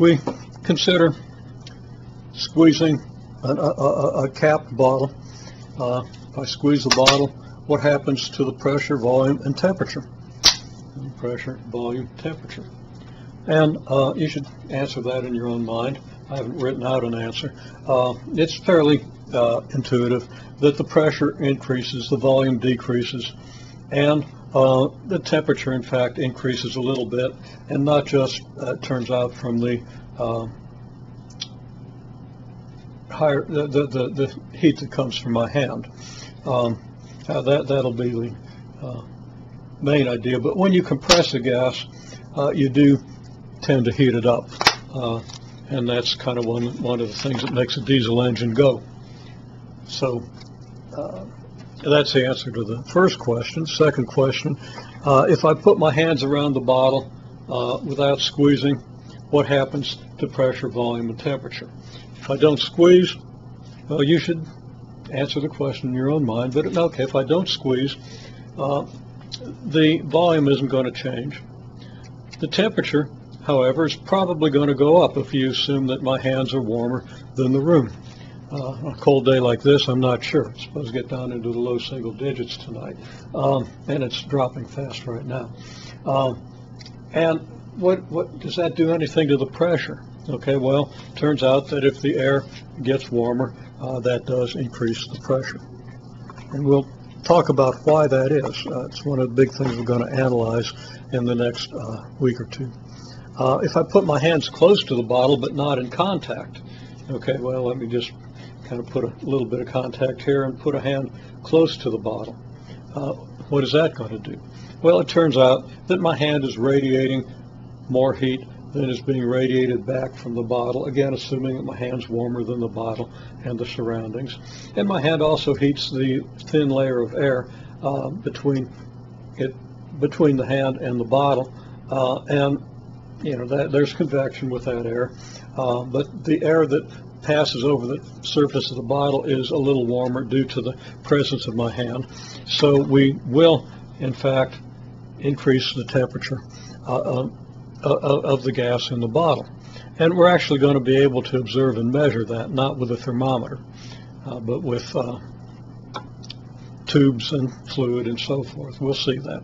we consider squeezing a capped bottle. If I squeeze the bottle, what happens to the pressure, volume, and temperature? Pressure, volume, temperature. And you should answer that in your own mind. I haven't written out an answer. It's fairly intuitive that the pressure increases, the volume decreases, and the temperature, in fact, increases a little bit, and not just, turns out, from the higher, the heat that comes from my hand. That'll be the main idea. But when you compress a gas, you do tend to heat it up, and that's kind of one of the things that makes a diesel engine go. So that's the answer to the first question. Second question, if I put my hands around the bottle without squeezing, what happens to pressure, volume, and temperature? If I don't squeeze, well, you should answer the question in your own mind. But okay, if I don't squeeze, the volume isn't going to change. The temperature, however, is probably going to go up if you assume that my hands are warmer than the room. On a cold day like this, I'm not sure. It's supposed to get down into the low single digits tonight, and it's dropping fast right now. And what does that do anything to the pressure? Okay, well, turns out that if the air gets warmer, that does increase the pressure. And we'll talk about why that is. It's one of the big things we're going to analyze in the next week or two. If I put my hands close to the bottle but not in contact, okay, well, let me just kind of put a little bit of contact here and put a hand close to the bottle. What is that going to do? Well, it turns out that my hand is radiating more heat than is being radiated back from the bottle, again assuming that my hand's warmer than the bottle and the surroundings. And my hand also heats the thin layer of air between the hand and the bottle, and you know there's convection with that air, but the air that passes over the surface of the bottle is a little warmer due to the presence of my hand. So we will, in fact, increase the temperature of the gas in the bottle. And we're actually going to be able to observe and measure that, not with a thermometer, but with tubes and fluid and so forth. We'll see that.